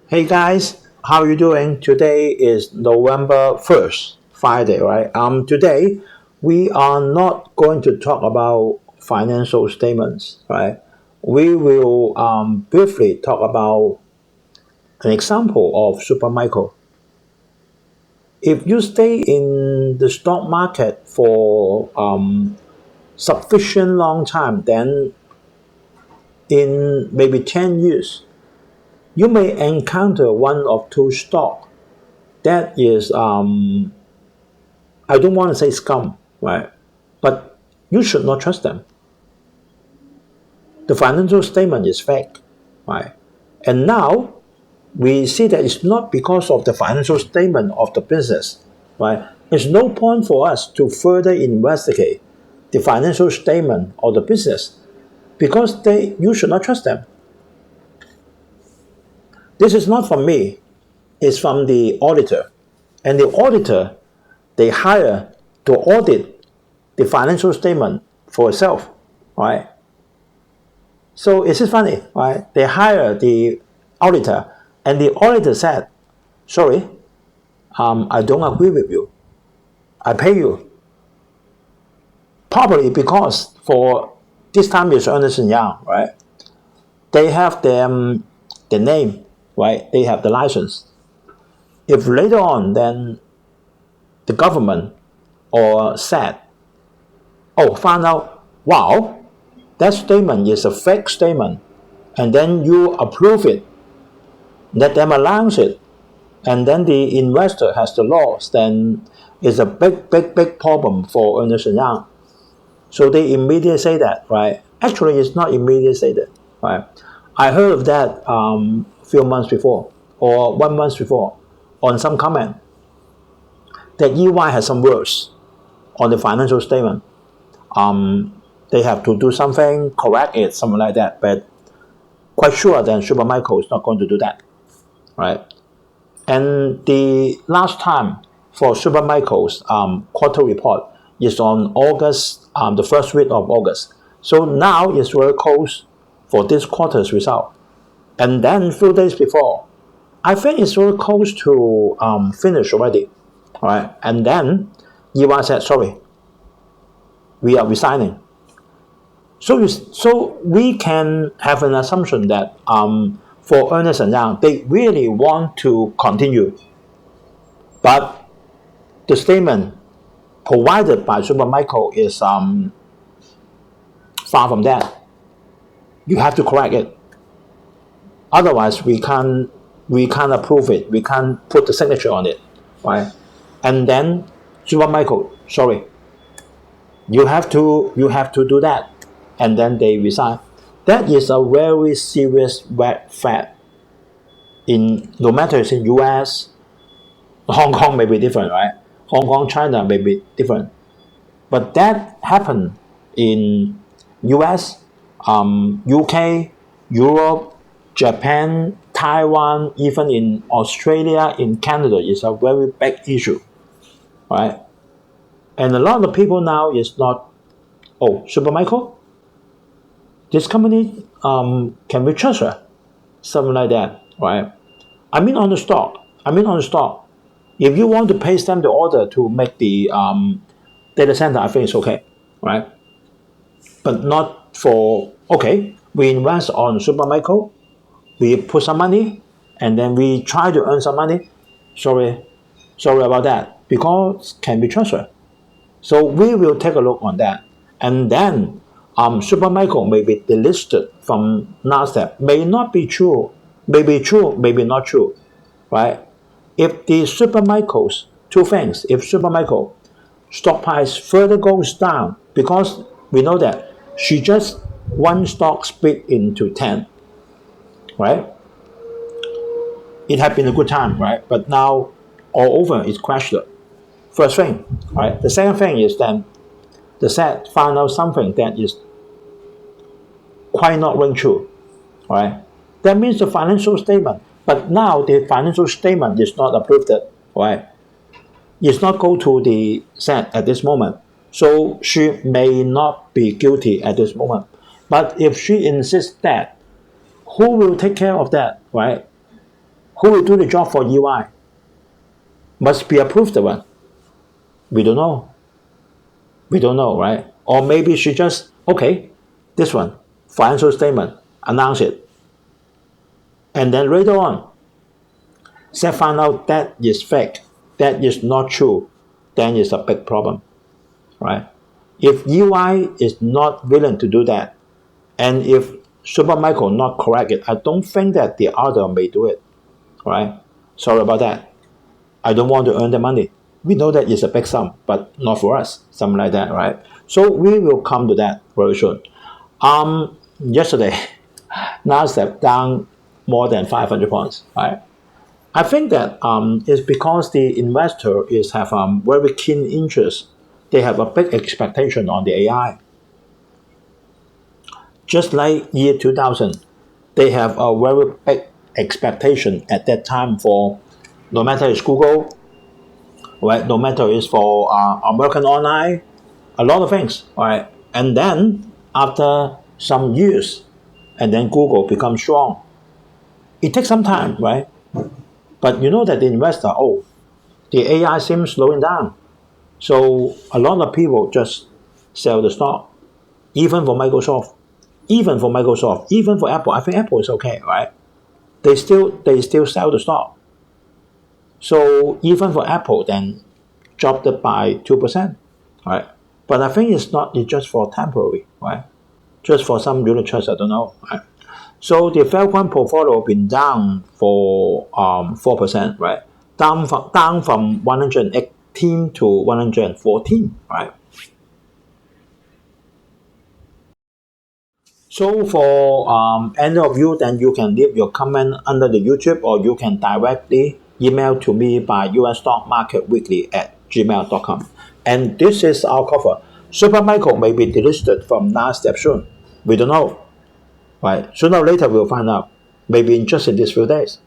Hey guys, how you doing? Today is November 1st, Friday, right? Today we are not going to talk about financial statements, right? We will briefly talk about an example of SUPERMICRO. If you stay in the stock market for sufficient long time, then in maybe 10 years, you may encounter one of two stocks that is I don't want to say scum, right? But you should not trust them. The financial statement is fake, right? And now we see that it's not because of the financial statement of the business, right? There's no point for us to further investigate the financial statement of the business because you should not trust them. This is not from me, it's from the auditor. And the auditor, they hire to audit the financial statement for itself, right? So it's just funny, right? They hire the auditor, and the auditor said, sorry, I don't agree with you. I pay you. Probably because for this time it's Ernst & Young, right? They have the name, right? They have the license. If later on, then the government or said, found out, wow, that statement is a fake statement, and then you approve it, let them announce it, and then the investor has the loss, then it's a big problem for Ernst & Young. So they immediately say that, right? Actually, it's not immediately say that, right? I heard of that few months before, or 1 month before, on some comment that EY has some words on the financial statement. They have to do something, correct it, something like that. But quite sure that SUPERMICRO is not going to do that, right? And the last time for SUPERMICRO's quarter report is on August, the first week of August. So now it's very close for this quarter's result. And then a few days before, I think it's very close to finish already, right? And then EY said, sorry, we are resigning. So we can have an assumption that for Ernst & Young, they really want to continue. But the statement provided by SUPERMICRO is far from that. You have to correct it. Otherwise, we can't approve it. We can't put the signature on it, right? And then SUPERMICRO, sorry, you have to do that. And then they resign. That is a very serious red flag. No matter it's in US, Hong Kong may be different, right? Hong Kong, China may be different. But that happened in US, UK, Europe, Japan, Taiwan, even in Australia, in Canada, is a very big issue, right? And a lot of people now is not, SUPERMICRO? This company, can we trust her? Something like that, right? I mean on the stock. If you want to pay them the order to make the data center, I think it's okay, right? But not for, we invest on SUPERMICRO, we put some money, and then we try to earn some money. Sorry about that, because can we trust her? So we will take a look on that. And then SUPERMICRO may be delisted from NASDAQ. May not be true. May be true, maybe not true, right? If the SUPERMICRO's, two things, if SUPERMICRO stock price further goes down, because we know that she just one stock split into 10, right? It had been a good time, right? But now all over it's crashed. First thing, right? The second thing is then the SEC found out something that is quite not ring true, right? That means the financial statement, but now the financial statement is not approved, right? It's not go to the SEC at this moment, so she may not be guilty at this moment. But if she insists that, who will take care of that, right? Who will do the job for EY? Must be approved the one. We don't know. We don't know, right? Or maybe she just, okay, this one, financial statement, announce it. And then later on, say find out that is fake, that is not true, then it's a big problem, right? If EY is not willing to do that, and if SUPERMICRO not correct it, I don't think that the other may do it, right? Sorry about that. I don't want to earn the money. We know that it's a big sum, but not for us, something like that, right? So we will come to that very soon. Yesterday, NASDAQ down more than 500 points, right? I think that it's because the investor is have very keen interest. They have a big expectation on the AI. Just like year 2000, they have a very big expectation at that time for no matter it's Google, right? No matter it's for American Online, a lot of things, right? And then after some years, and then Google becomes strong. It takes some time, right? But you know that the investor, oh, the AI seems slowing down. So a lot of people just sell the stock, even for Microsoft, even for Apple. I think Apple is okay, right? They still sell the stock. So even for Apple, then dropped it by 2%, right? But I think it's not. It's just for temporary, right? Just for some unit trust, I don't know, right? So the Falcon portfolio been down for 4%, right? Down from 118 to 114, right? So for any of you, then you can leave your comment under the YouTube, or you can directly email to me by ustockmarketweekly@gmail.com. And this is our cover. SUPERMICRO may be delisted from NASDAQ soon. We don't know, right? Sooner or later we'll find out. Maybe in just in these few days.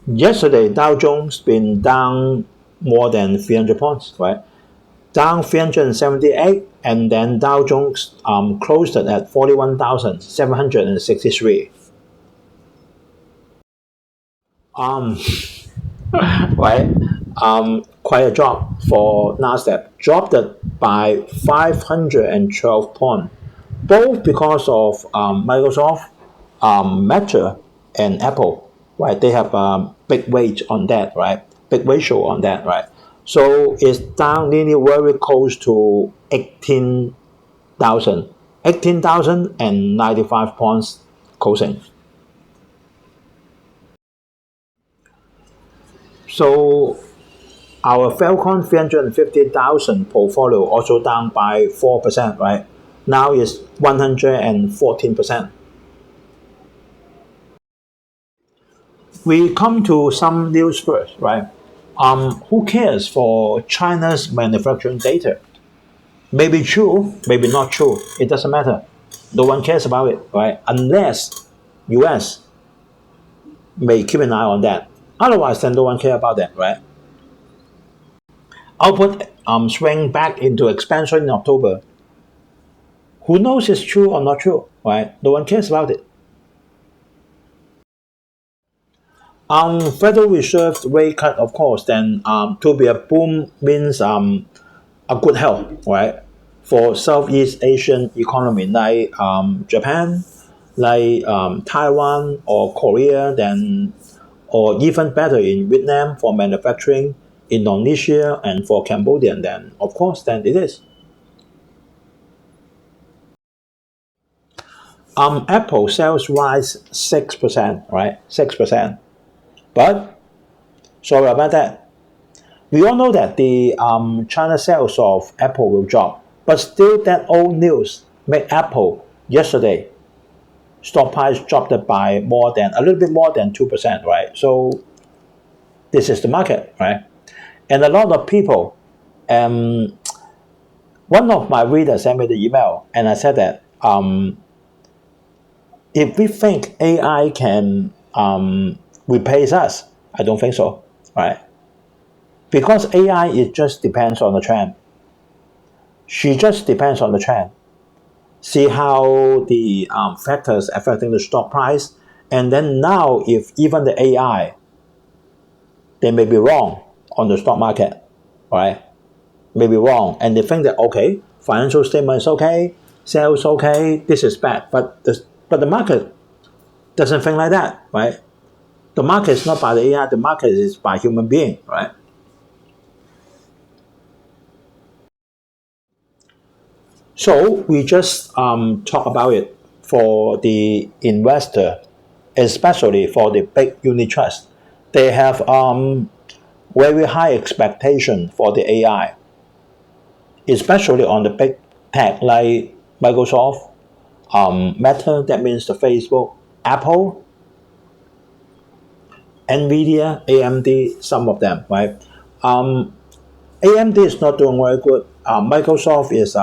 Yesterday, Dow Jones been down more than 300 points, right? Down 378, and then Dow Jones closed it at 41,763. Right? Quite a drop for NASDAQ. Dropped it by 512 points, both because of Microsoft, Meta, and Apple. Right? They have a big weight on that, right? Big ratio on that, right? So it's down nearly very close to 18,095 points closing. So our Falcon 350,000 portfolio also down by 4%, right? Now it's 114%. We come to some news first, right? Who cares for China's manufacturing data? Maybe true, maybe not true. It doesn't matter. No one cares about it, right? Unless US may keep an eye on that. Otherwise, then no one care about that, right? Output swing back into expansion in October. Who knows it's true or not true, right? No one cares about it. Federal Reserve rate cut, of course, then to be a boom means a good help, right? For Southeast Asian economy like Japan, like Taiwan or Korea, then or even better in Vietnam for manufacturing, Indonesia, and for Cambodia, then of course then it is. Apple sales rise 6%, right? 6%. But sorry about that. We all know that the China sales of Apple will drop, but still that old news made Apple yesterday stock price dropped by a little bit more than 2%, right? So this is the market, right? And a lot of people, one of my readers sent me the email, and I said that if we think AI can replace us, I don't think so, right? Because AI, it just depends on the trend. She just depends on the trend. see how the factors affecting the stock price, and then now if even the AI, they may be wrong on the stock market, right? May be wrong, and they think that okay, financial statement is okay, sales okay, this is bad, but the market doesn't think like that, right? The market is not by the AI, the market is by human being, right? So we just talk about it for the investor, especially for the big unit trust. They have very high expectation for the AI, especially on the big tech like Microsoft, Meta, that means the Facebook, Apple, Nvidia, AMD, some of them, right? AMD is not doing very good. Microsoft is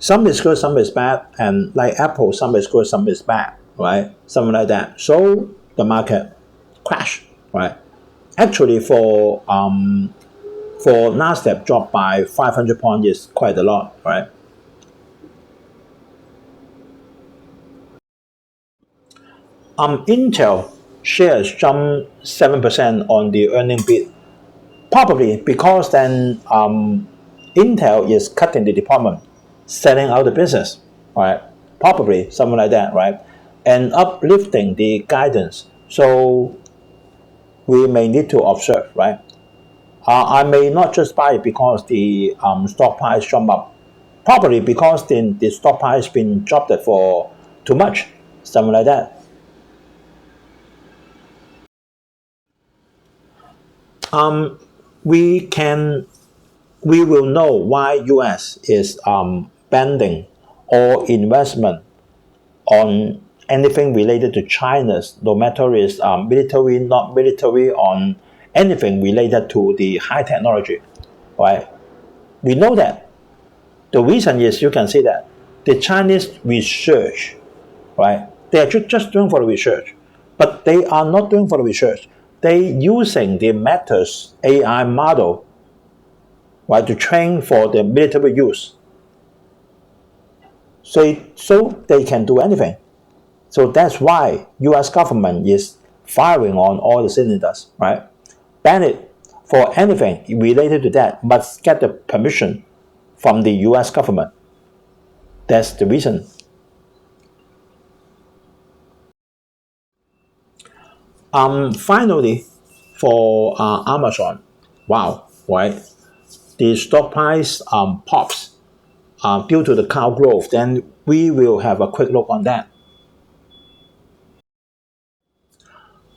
some is good, some is bad, and like Apple, some is good, some is bad, right? Something like that. So the market crash, right? Actually, for NASDAQ drop by 500 points is quite a lot, right? Intel shares jumped 7% on the earning beat, probably because then Intel is cutting the department, selling out the business, right? Probably something like that, right? And uplifting the guidance. So we may need to observe, right? I may not just buy it because the stock price jump up, probably because the stock price been dropped for too much, something like that. We can we will know why US is banning all investment on anything related to China's, no matter is military, not military, on anything related to the high technology, right? We know that. The reason is you can see that the Chinese research, right? They are just doing for the research, but they are not doing for the research. They using the Meta's AI model, right, to train for the military use. So they can do anything. So that's why U.S. government is firing on all the cylinders, right? Ban it for anything related to that must get the permission from the U.S. government. That's the reason. Finally, for Amazon, wow, right? The stock price pops due to the cloud growth. Then we will have a quick look on that.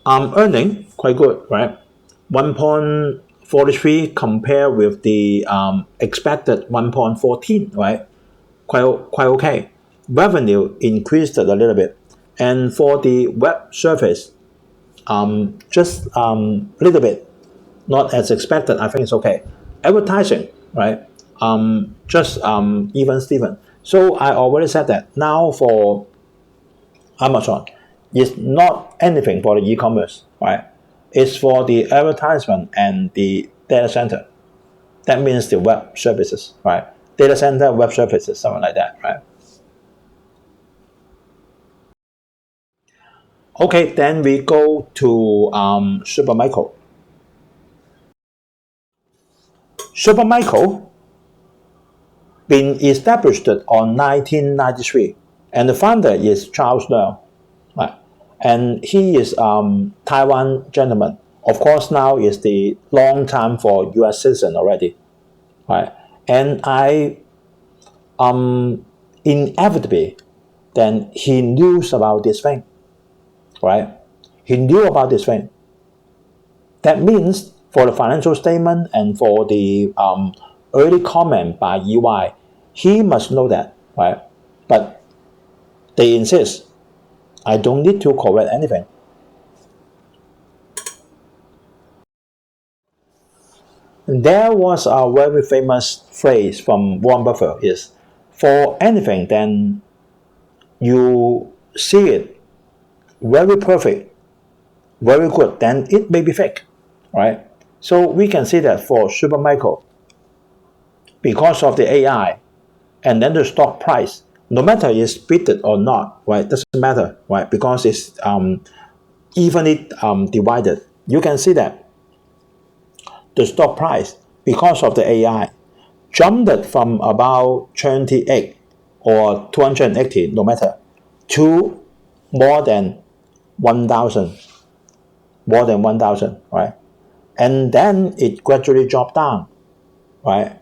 Earning quite good, right? 1.43 compared with the expected 1.14, right? Quite okay. Revenue increased a little bit, and for the web service, just a little bit, not as expected. I think it's okay. Advertising, right? Just even Steven. So I already said that now for Amazon, it's not anything for the e-commerce, right? It's for the advertisement and the data center. That means the web services, right? Data center, web services, something like that, right? Okay, then we go to SUPERMICRO. SUPERMICRO been established on 1993, and the founder is Charles Leung, right? And he is Taiwan gentleman. Of course, now is the long time for U.S. citizen already, right? And I inevitably then he knew about this thing, right? He knew about this thing. That means for the financial statement and for the early comment by EY, he must know that, right? But they insist, I don't need to correct anything. There was a very famous phrase from Warren Buffett is, for anything then you see it very perfect, very good, then it may be fake, right? So we can see that for SUPERMICRO, because of the AI, and then the stock price, no matter it's beaten or not, right, doesn't matter, right, because it's evenly divided. You can see that the stock price, because of the AI, jumped from about 28 or 280, no matter, to more than 1,000, right? And then it gradually dropped down, right?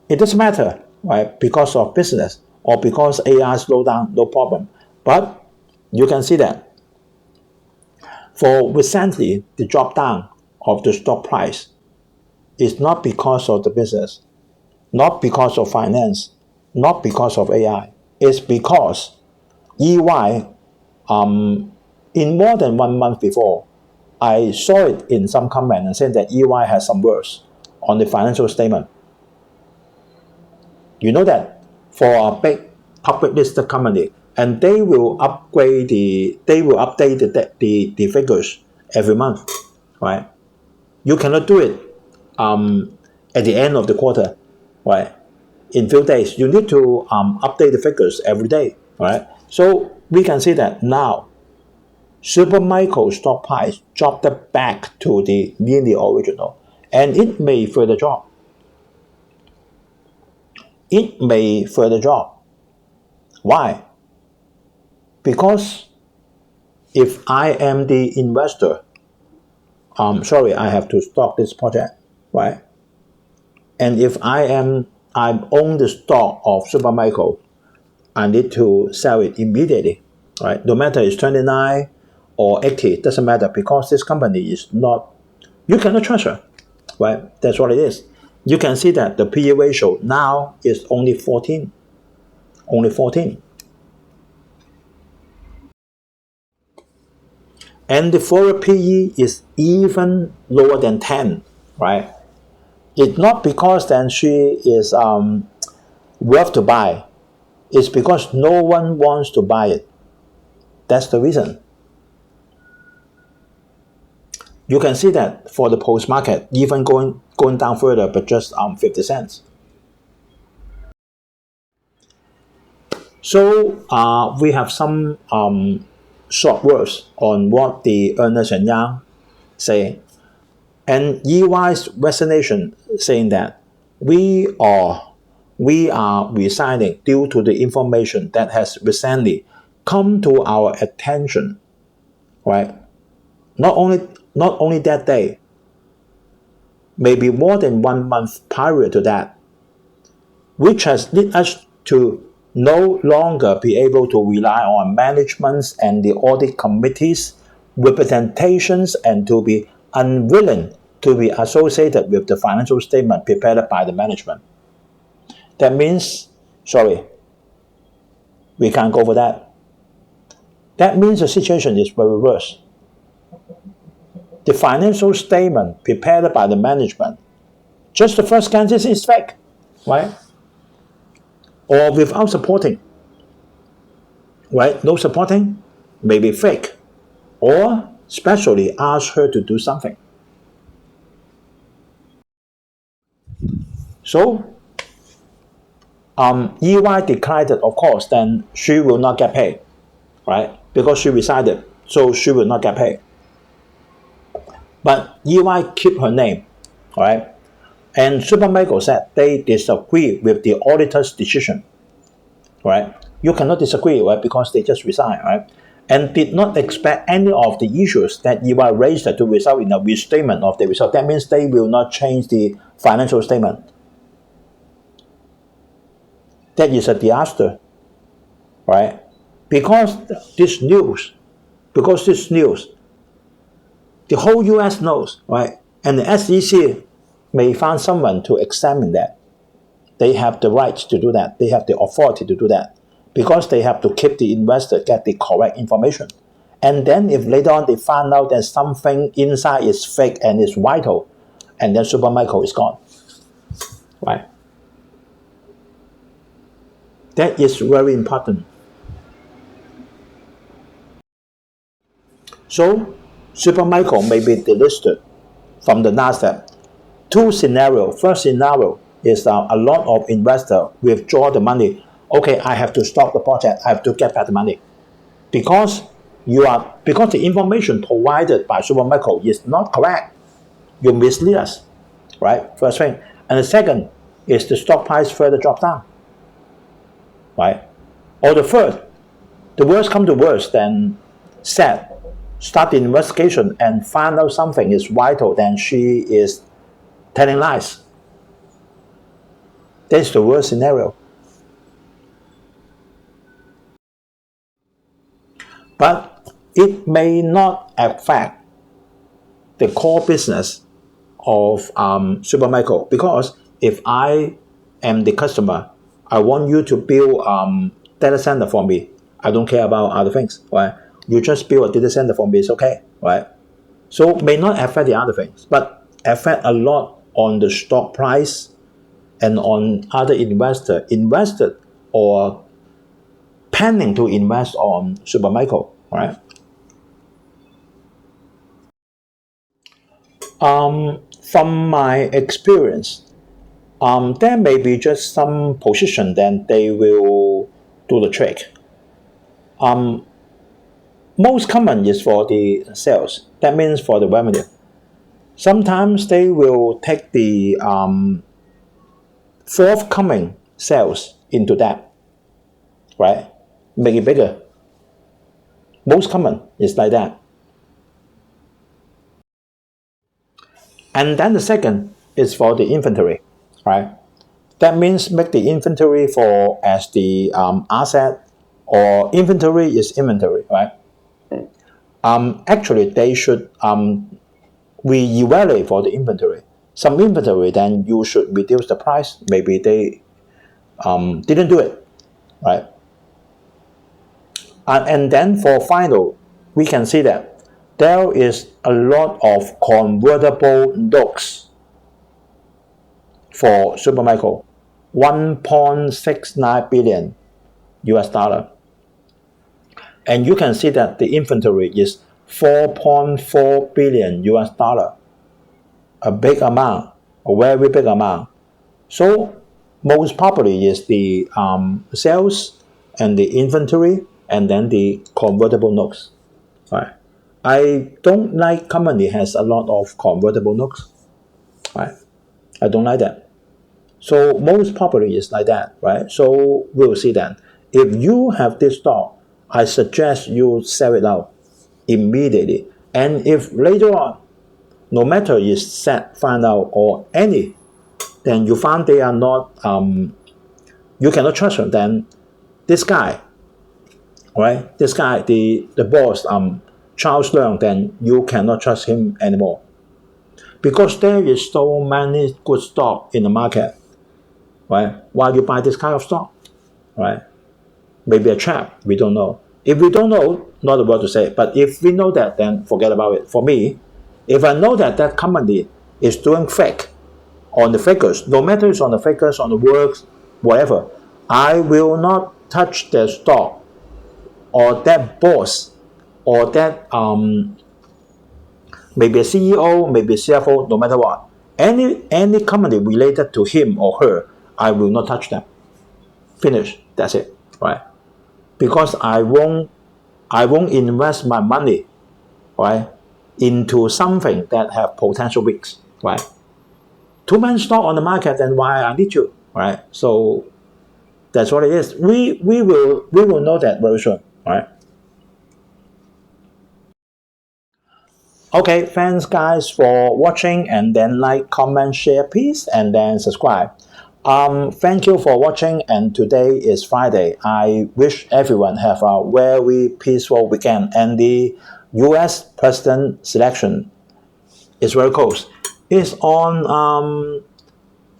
It doesn't matter, right? Because of business or because AI slowed down, no problem. But you can see that for recently, the drop down of the stock price is not because of the business, not because of finance, not because of AI. It's because EY, in more than 1 month before, I saw it in some comment and said that EY has some words on the financial statement. You know that for a big public listed company, and they will update the figures every month, right? You cannot do it at the end of the quarter, right? In few days, you need to update the figures every day, right? So we can see that now SUPERMICRO stock price dropped back to the nearly original, and it may further drop. It may further drop. Why? Because if I am the investor, sorry, I have to stop this project, right? And if I own the stock of SUPERMICRO, I need to sell it immediately, right? No matter it's 29 or 80, doesn't matter, because this company is not, you cannot trust her, right? That's what it is. You can see that the PE ratio now is only 14. Only 14. And the forward PE is even lower than 10, right? It's not because then she is worth to buy. It's because no one wants to buy it. That's the reason. You can see that for the post-market, even going down further, but just 50 cents. So we have some short words on what the Ernst & Young say. And EY's resignation saying that we are resigning due to the information that has recently come to our attention, right? Not only that day, maybe more than 1 month prior to that, which has led us to no longer be able to rely on managements and the audit committees' representations and to be unwilling to be associated with the financial statement prepared by the management. That means, sorry, we can't go for that. That means the situation is very worse. The financial statement prepared by the management, just the first glance is fake, right? Or without supporting, right? No supporting, maybe fake, or specially ask her to do something. So EY declared that, of course, then she will not get paid, right? Because she resided, so she will not get paid. But EY keep her name, right? And SUPERMICRO said they disagree with the auditor's decision, right? You cannot disagree, right? Because they just resigned, right? And did not expect any of the issues that EY raised to result in a restatement of the result. That means they will not change the financial statement. That is a disaster, right? Because this news, the whole US knows, right? And the SEC may find someone to examine that. They have the right to do that. They have the authority to do that because they have to keep the investor get the correct information. And then if later on they find out that something inside is fake and is vital, and then SUPERMICRO is gone, right? That is very important. So SUPERMICRO may be delisted from the NASDAQ. Two scenarios. First scenario, is a lot of investors withdraw the money. Okay, I have to stop the project. I have to get back the money because the information provided by SUPERMICRO is not correct. You mislead us, right? First thing, and the second is the stock price further drop down, right? Or the third, the worst come to worst, then start the investigation and find out something is vital, then she is telling lies. That's the worst scenario. But it may not affect the core business of SUPERMICRO, because if I am the customer, I want you to build data center for me. I don't care about other things, right? You just build a data center for me, it's okay, right? So may not affect the other things, but affect a lot on the stock price and on other investors invested or planning to invest on SUPERMICRO, right? From my experience, there may be just some position, then they will do the trick. Most common is for the sales. That means for the revenue. Sometimes they will take the forthcoming sales into that, right? Make it bigger. Most common is like that. And then the second is for the inventory, right? That means make the inventory for as the asset, or inventory is inventory, right? Actually, they should re-evaluate for the inventory. Some inventory, then you should reduce the price. Maybe they didn't do it, right? And then for final, we can see that there is a lot of convertible notes for SUPERMICRO, 1.69 billion US dollar. And you can see that the inventory is 4.4 billion US dollar. A big amount, a very big amount. So most probably is the sales and the inventory and then the convertible notes. Right. I don't like company has a lot of convertible notes. Right. I don't like that. So most probably is like that, right? So we'll see that. If you have this stock, I suggest you sell it out immediately. And if later on, no matter you find out or any, then you find they are not, you cannot trust them, then this guy, right? This guy, the boss, Charles Leung, then you cannot trust him anymore. Because there is so many good stock in the market, right? Why you buy this kind of stock, right? Maybe a trap, we don't know. If we don't know, not a word to say. But if we know that, then forget about it. For me, if I know that that company is doing fake on the figures, no matter it's on the figures, on the works, whatever, I will not touch the stock or that boss or that maybe a CEO, maybe a CFO, no matter what. Any company related to him or her, I will not touch them. Finish. That's it, right? Because I won't invest my money, right, into something that have potential risks, right? Too many stock on the market, then why I need you, right? So that's what it is. We will know that very soon, right? Okay, thanks guys for watching, and then like, comment, share, please, and then subscribe. Thank you for watching, and today is Friday. I wish everyone have a very peaceful weekend, and the US president selection is very close. It's on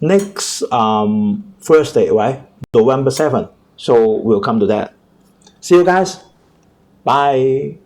next Thursday, right? November 7th. So we'll come to that. See you guys. Bye.